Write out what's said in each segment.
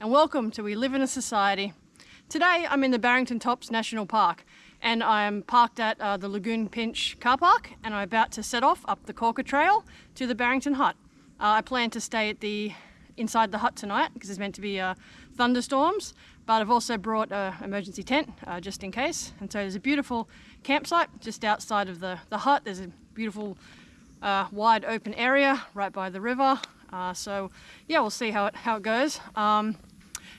and welcome to We Live in a Society. Today I'm in the Barrington Tops National Park and I'm parked at the Lagoon Pinch car park, and I'm about to set off up the Corker Trail to the Barrington Hut. I plan to stay at inside the hut tonight because there's meant to be thunderstorms, but I've also brought an emergency tent just in case. And so there's a beautiful campsite just outside of the hut. There's a beautiful wide open area right by the river. So yeah, we'll see how it goes. And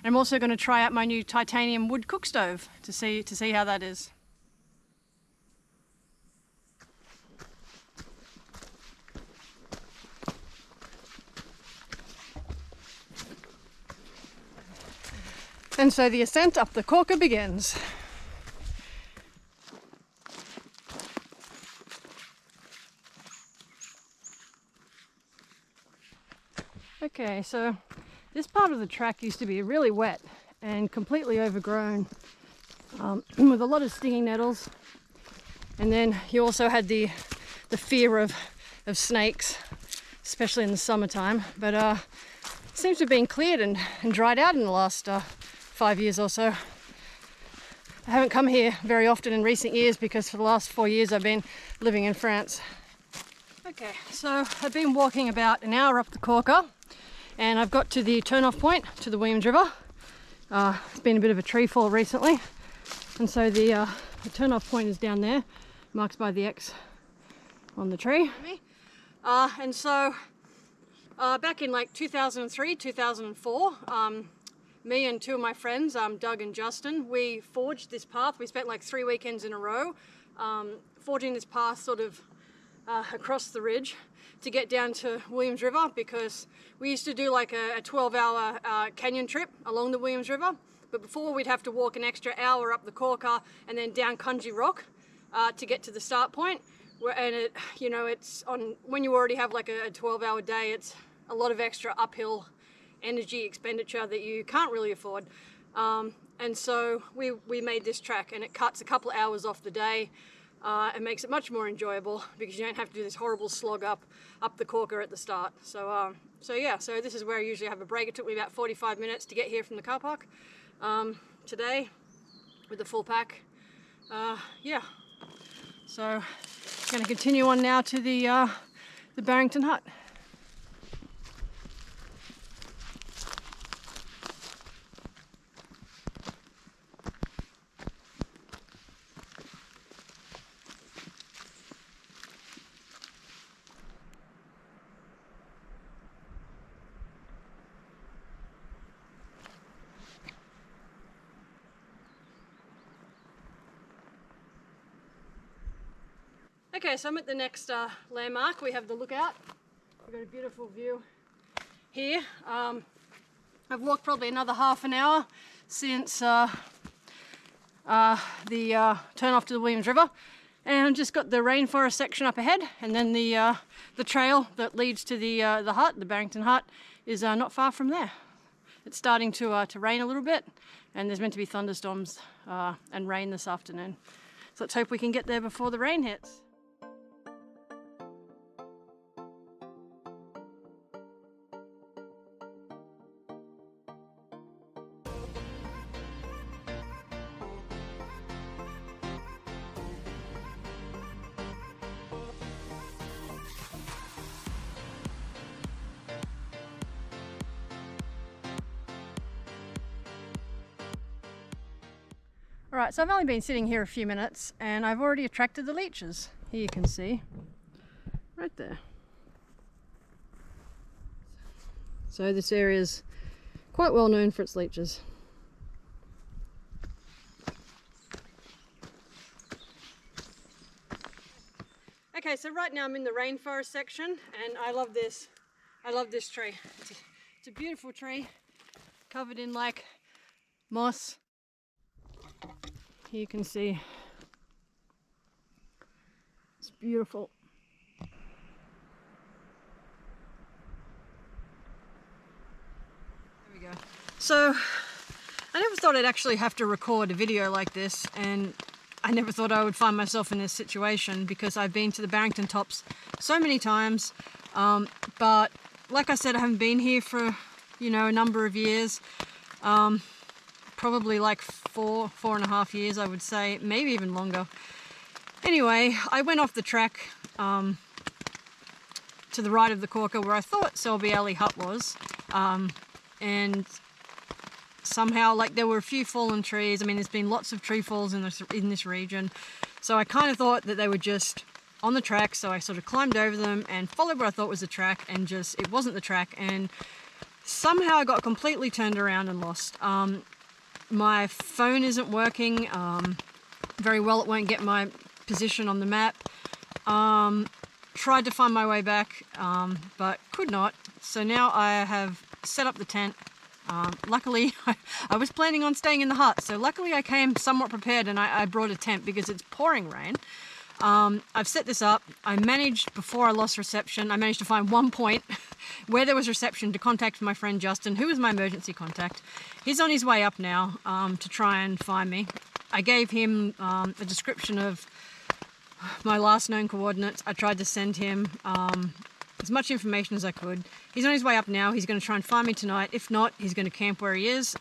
I'm also going to try out my new titanium wood cook stove to see how that is. And so the ascent up the Corker begins. Okay, so this part of the track used to be really wet and completely overgrown with a lot of stinging nettles. And then you also had the fear of snakes, especially in the summertime. But it seems to have been cleared and dried out in the last 5 years or so. I haven't come here very often in recent years because for the last 4 years I've been living in France. Okay, so I've been walking about an hour up the Corker and I've got to the turn-off point to the Williams River. It's been a bit of a tree fall recently, and so the turn-off point is down there, marked by the X on the tree. And so back in like 2003, 2004, me and two of my friends, Doug and Justin, we forged this path. We spent like 3 weekends in a row forging this path sort of across the ridge to get down to Williams River, because we used to do like a 12-hour canyon trip along the Williams River, but before we'd have to walk an extra hour up the Corker and then down Cungy Rock to get to the start point. And it's on, when you already have like a 12-hour day, it's a lot of extra uphill energy expenditure that you can't really afford. And so we made this track, and it cuts a couple of hours off the day. It makes it much more enjoyable because you don't have to do this horrible slog up the Corker at the start. So so this is where I usually have a break. It took me about 45 minutes to get here from the car park today with the full pack. So I'm going to continue on now to the Barrington Hut. Okay, so I'm at the next landmark. We have the lookout. We've got a beautiful view here. I've walked probably another half an hour since the turn off to the Williams River, and I've just got the rainforest section up ahead, and then the trail that leads to the hut, the Barrington Hut, is not far from there. It's starting to rain a little bit, and there's meant to be thunderstorms and rain this afternoon. So let's hope we can get there before the rain hits. Alright, so I've only been sitting here a few minutes and I've already attracted the leeches. Here you can see, right there. So this area is quite well known for its leeches. Okay, so right now I'm in the rainforest section and I love this. I love this tree. It's a beautiful tree covered in like moss. You can see it's beautiful. There we go. So I never thought I'd actually have to record a video like this, and I never thought I would find myself in this situation because I've been to the Barrington Tops so many times, but like I said, I haven't been here for a number of years. Probably like 4.5 years, I would say, maybe even longer. Anyway, I went off the track to the right of the corker where I thought Selby Alley Hut was, and somehow, like, there were a few fallen trees. I mean, there's been lots of tree falls in this region, so I kind of thought that they were just on the track, so I sort of climbed over them and followed what I thought was the track, and just, it wasn't the track, and somehow I got completely turned around and lost. My phone isn't working very well. It won't get my position on the map. Tried to find my way back, but could not. So now I have set up the tent. Luckily, I was planning on staying in the hut, so luckily I came somewhat prepared, and I brought a tent because it's pouring rain. I've set this up. I managed, before I lost reception, I managed to find one point where there was reception to contact my friend Justin, who was my emergency contact. He's on his way up now to try and find me. I gave him a description of my last known coordinates. I tried to send him as much information as I could. He's on his way up now. He's going to try and find me tonight. If not, he's going to camp where he is,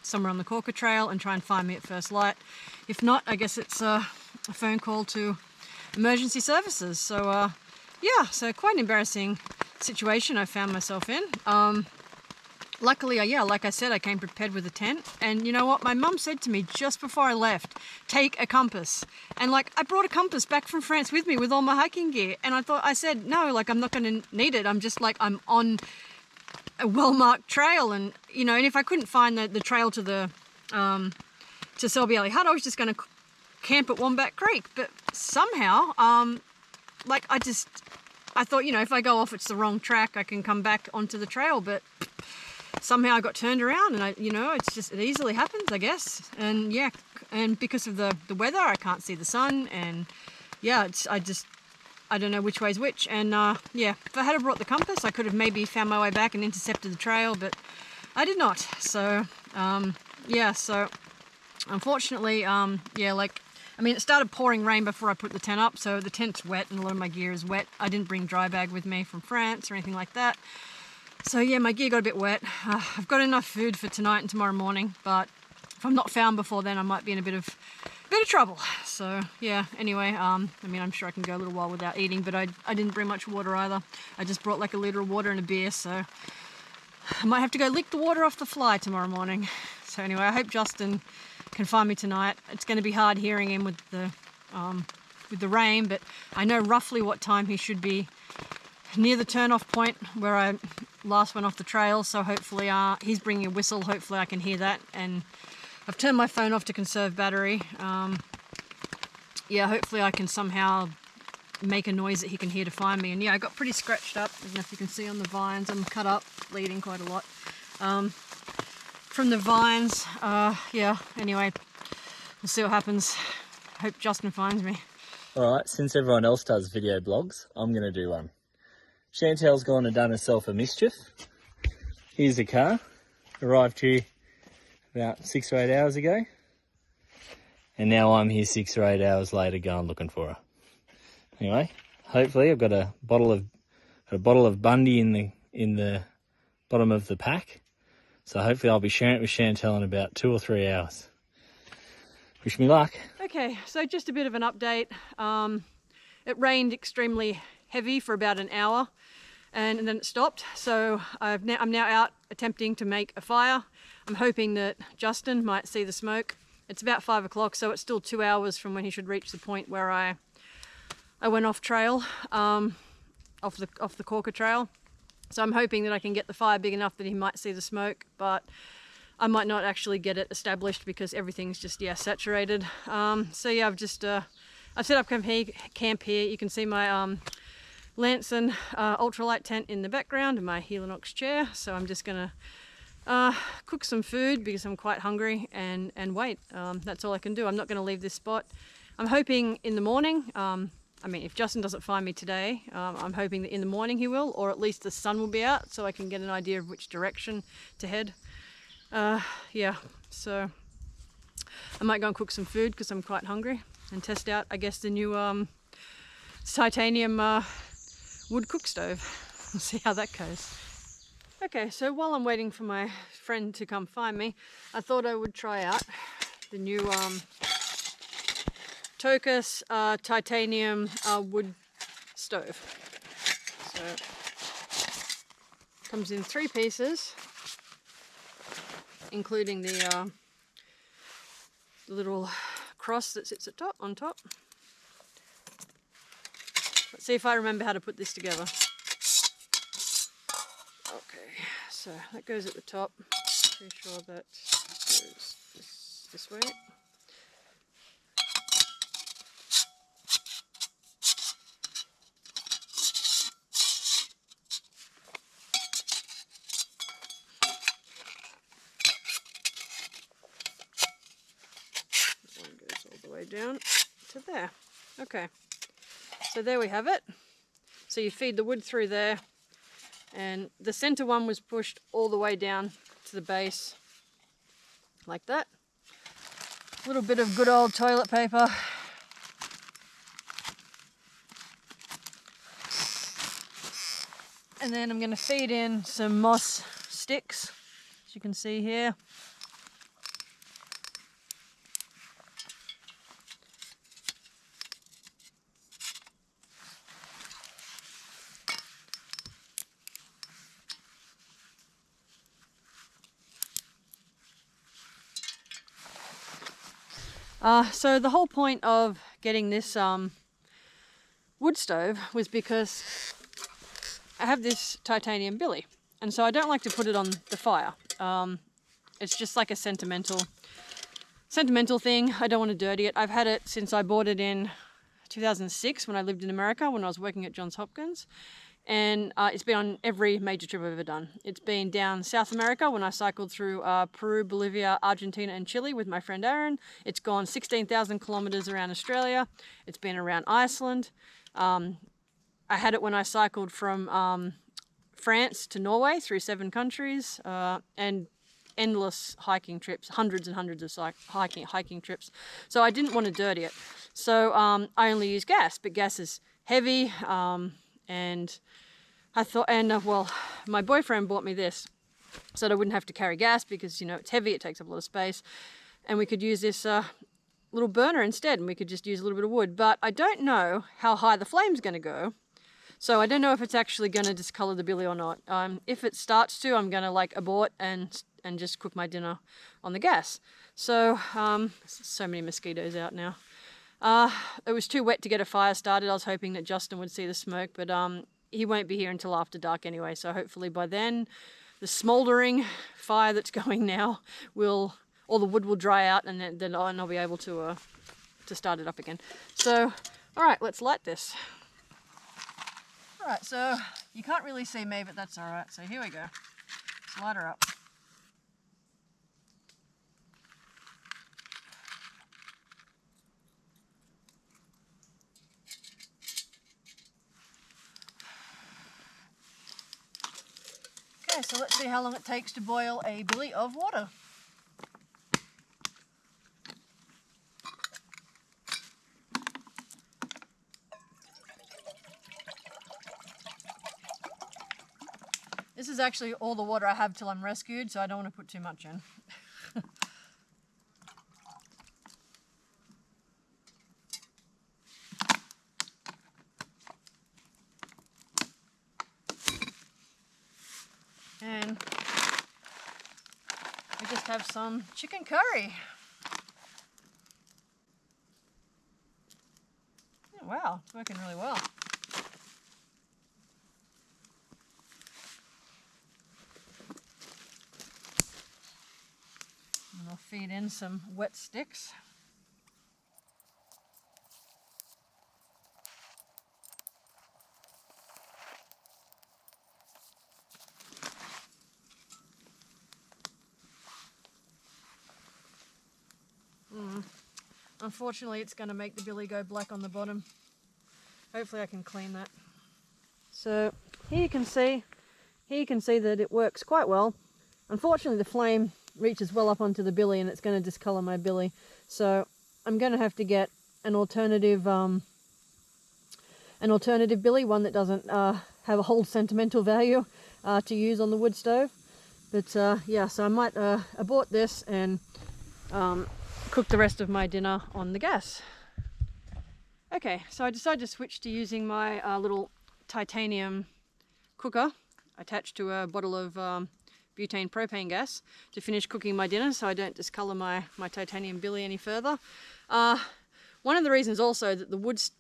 somewhere on the Corker Trail, and try and find me at first light. If not, I guess it's a phone call to emergency services. So yeah, so quite an embarrassing situation I found myself in. Luckily, yeah, like I said, I came prepared with a tent, and you know what, my mum said to me just before I left, take a compass. And like, I brought a compass back from France with me with all my hiking gear, and I said no, like, I'm not going to need it. I'm just like, I'm on a well-marked trail, and you know, and if I couldn't find the trail to the to Selby Alley Hut, I was just going to camp at Wombat Creek. But somehow, like, I thought, you know, if I go off it's the wrong track, I can come back onto the trail, but somehow I got turned around, and you know, it easily happens, I guess. And yeah, and because of the weather, I can't see the sun, and yeah, I don't know which way's which. And yeah, if I had brought the compass, I could have maybe found my way back and intercepted the trail, but I did not. So yeah, so unfortunately, yeah, like, I mean, it started pouring rain before I put the tent up, so the tent's wet and a lot of my gear is wet. I didn't bring dry bag with me from France or anything like that. So yeah, my gear got a bit wet. I've got enough food for tonight and tomorrow morning, but if I'm not found before then, I might be in a bit of trouble. So yeah, anyway, I mean, I'm sure I can go a little while without eating, but I didn't bring much water either. I just brought like a litre of water and a beer, so I might have to go lick the water off the fly tomorrow morning. So anyway, I hope Justin can find me tonight. It's going to be hard hearing him with the rain, but I know roughly what time he should be near the turn-off point where I last went off the trail, so hopefully he's bringing a whistle. Hopefully I can hear that, and I've turned my phone off to conserve battery. Yeah, hopefully I can somehow make a noise that he can hear to find me. And yeah, I got pretty scratched up. I don't know if you can see on the vines, I'm cut up, bleeding quite a lot from the vines. Yeah, anyway, we'll see what happens. Hope Justin finds me. Alright, since everyone else does video blogs, I'm going to do one. Chantel's gone and done herself a mischief. Here's the car. Arrived here about 6 or 8 hours ago. And now I'm here 6 or 8 hours later going looking for her. Anyway, hopefully I've got a bottle of Bundy in the bottom of the pack. So hopefully I'll be sharing it with Chantel in about 2 or 3 hours. Wish me luck. Okay, so just a bit of an update. It rained extremely heavy for about an hour, and then it stopped. So I'm now out attempting to make a fire. I'm hoping that Justin might see the smoke. It's about 5 o'clock, so it's still 2 hours from when he should reach the point where I went off trail, off the Corker Trail. So I'm hoping that I can get the fire big enough that he might see the smoke, but I might not actually get it established because everything's just, yeah, saturated. So yeah, I've set up camp here. You can see my Lanson ultralight tent in the background and my Helinox chair. So I'm just gonna cook some food because I'm quite hungry and wait. That's all I can do. I'm not gonna leave this spot. I'm hoping in the morning, I mean, if Justin doesn't find me today, I'm hoping that in the morning he will, or at least the sun will be out so I can get an idea of which direction to head. Yeah, so I might go and cook some food because I'm quite hungry and test out, I guess, the new titanium wood cook stove. We'll see how that goes. Okay, so while I'm waiting for my friend to come find me, I thought I would try out the new Tocus titanium wood stove. So comes in 3 pieces, including the little cross that sits on top. Let's see if I remember how to put this together. Okay, so that goes at the top. Pretty sure that goes this way. That one goes all the way down to there. Okay, so there we have it. So you feed the wood through there, and the center one was pushed all the way down to the base, like that. A little bit of good old toilet paper. And then I'm going to feed in some moss sticks, as you can see here. So the whole point of getting this wood stove was because I have this titanium billy, and so I don't like to put it on the fire. It's just like a sentimental thing. I don't want to dirty it. I've had it since I bought it in 2006 when I lived in America, when I was working at Johns Hopkins. And it's been on every major trip I've ever done. It's been down South America when I cycled through Peru, Bolivia, Argentina and Chile with my friend Aaron. It's gone 16,000 kilometers around Australia. It's been around Iceland. I had it when I cycled from France to Norway through 7 countries, and endless hiking trips, hundreds and hundreds of hiking trips. So I didn't want to dirty it. So I only use gas, but gas is heavy, and I thought, well, my boyfriend bought me this so that I wouldn't have to carry gas because, you know, it's heavy, it takes up a lot of space, and we could use this little burner instead, and we could just use a little bit of wood. But I don't know how high the flame's going to go, so I don't know if it's actually going to discolor the billy or not. If it starts to, I'm going to like abort and just cook my dinner on the gas. So so many mosquitoes out now. It was too wet to get a fire started. I was hoping that Justin would see the smoke, but he won't be here until after dark anyway, so hopefully by then the smouldering fire that's going now all the wood will dry out, and then I'll be able to start it up again. So, alright, let's light this. Alright, so you can't really see me, but that's alright. So here we go. Let's light her up. Okay, so let's see how long it takes to boil a billy of water. This is actually all the water I have till I'm rescued, so I don't want to put too much in. And we just have some chicken curry. Oh, wow, it's working really well. And I'll feed in some wet sticks. Unfortunately, it's going to make the billy go black on the bottom. Hopefully I can clean that. So here you can see that it works quite well. Unfortunately, the flame reaches well up onto the billy and it's going to discolor my billy. So I'm going to have to get an alternative billy, one that doesn't hold sentimental value. to use on the wood stove. But yeah, so I might abort this and cook the rest of my dinner on the gas. Okay, so I decided to switch to using my little titanium cooker attached to a bottle of butane propane gas to finish cooking my dinner, so I don't discolor my titanium billy any further. One of the reasons also that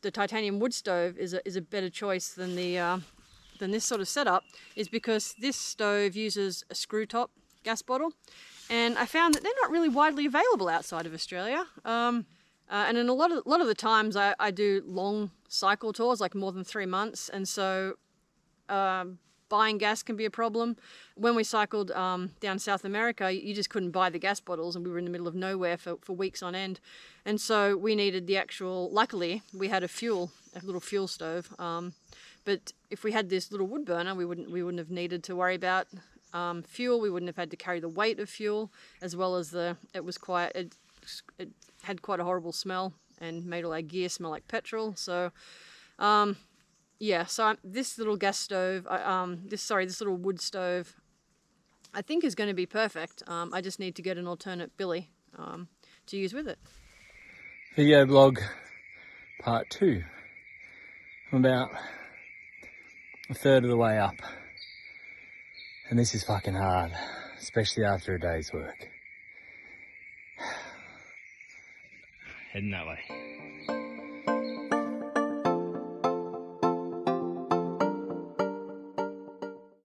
the titanium wood stove is a better choice than this sort of setup is because this stove uses a screw top gas bottle, and I found that they're not really widely available outside of Australia. And in a lot of the times I do long cycle tours, like more than 3 months, and so buying gas can be a problem. When we cycled down South America, you just couldn't buy the gas bottles, and we were in the middle of nowhere for weeks on end. And so we needed the actual, luckily we had a little fuel stove. But if we had this little wood burner, we wouldn't have needed to worry about fuel. We wouldn't have had to carry the weight of fuel, as well as it had quite a horrible smell and made all our gear smell like petrol. So yeah, so this little gas stove, this little wood stove, I think is going to be perfect. I just need to get an alternate billy to use with it. Video blog part 2. I'm about a third of the way up, and this is fucking hard, especially after a day's work. Heading that way.